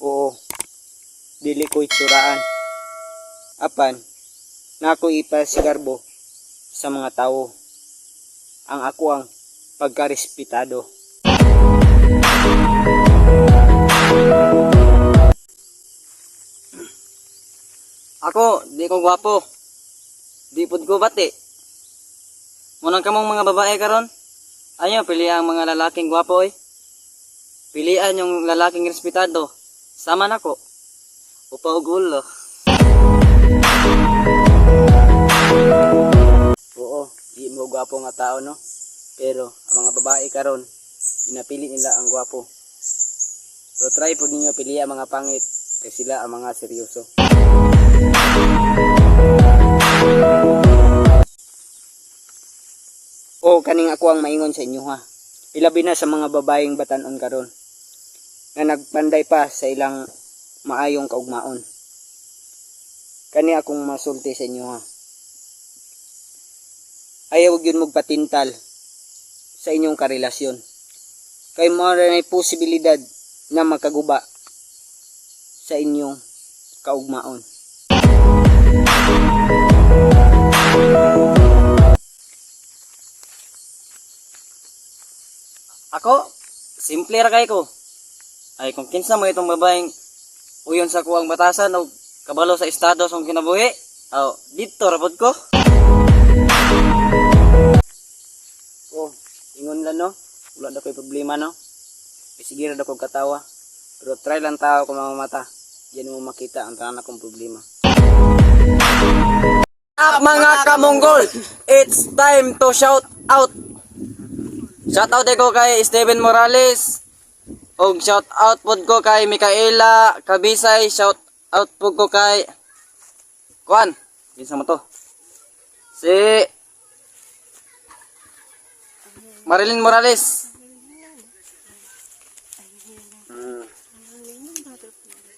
Oo, dili ko itsuraan. Apan, na ako ipasigarbo sa mga tao. Ang ako ang pagkarespetado. Ako, di ko gwapo. Di pud ko bati. Munang kamong mga babae karon, ayaw pilihan ang mga lalaking gwapo eh. Pilian yung lalaking respetado. Sama nako. Upa og ulo. Oo, di mo gwapo nga tao, no? Pero ang mga babae karon, inapili nila ang gwapo. Pero try po ninyo pili ang mga pangit kasi sila ang mga seryoso. O kaning ako ang maingon sa inyo ha. Ilabi na sa mga babaeng batan-on karon na nagpanday pa sa ilang maayong kaugmaon. Kani akong masulti sa inyo ha. Ayaw yun magpatintal sa inyong karelasyon. Kay mo na posibilidad na makaguba sa inyong kaugmaon. Ako, simple ra kay ko. Ay kung kinsa mo itong babaeng uyon sa kuwang batasan o kabalo sa estado sa kinabuhi, aw dito ra pod ko. Oh, ingon lang no. Wala na ko'y problema no. Sige ra ko katawa. Pero try lang tao kung mamamata. Diyan mo makita ang tanan akong problema. Mga kamonggol, it's time to shout out. Shout out ko kay Steven Morales. Og shout out pod ko kay Micaela Kabisay. Shout out pod ko kay Kuan. Kinsa mo to? Si Marilyn Morales.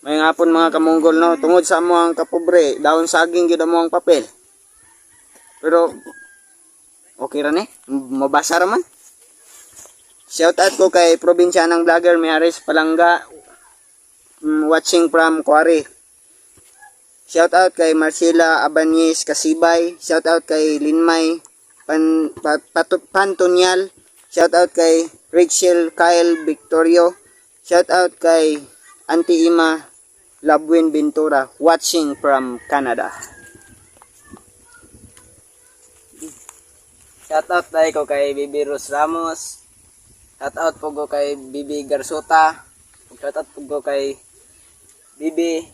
May ngapon mga kamonggol no, tungod sa amo ang kapobre, daon saging gyud amo ang papel. Pero okay ra ni, mabasa ra man. Shout out ko kay probinsyanang vlogger Miaris Palanga, watching from Quarry. Shout out kay Marcela Abanyes Kasibay, shout out kay Linmay Pantonyal, shout out kay Rachel Kyle Victorio, shout out kay Auntie Ima Labwin Ventura, watching from Canada. shout out dai ko kay Bibi Rose Ramos. Shout out po ko kay Bibi Garsota. Shout out po ko kay Bibi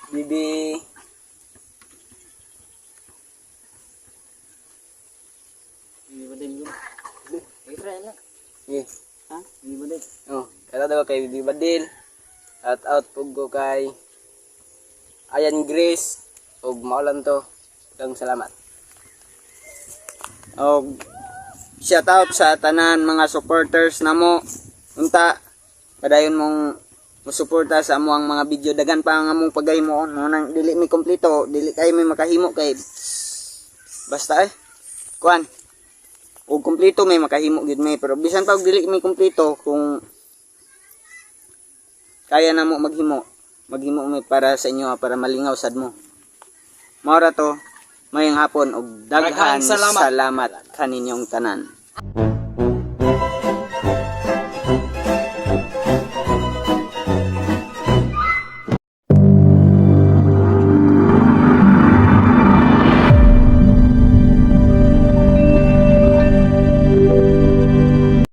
Bibi Badil. Yes. Ha? Bibi Badil. Oh, Shout out kay Bibi Badil. Shout out po ko kay Ayan Grace. Og maulan to. Daghang salamat. og shout out sa tanan mga supporters namo. Unta padayon mong musuporta sa amo ang mga video, dagan pa ang among paghimo nang dili mi kompleto, dili kay mi makahimo kay basta kuan og kompleto may makahimo gid may, pero bisan pa og dili mi kompleto, kung kaya namo maghimo mi para sa inyo, para malingaw sad mo. Maura to mayang hapon og daghan salamat kaninyong tanan.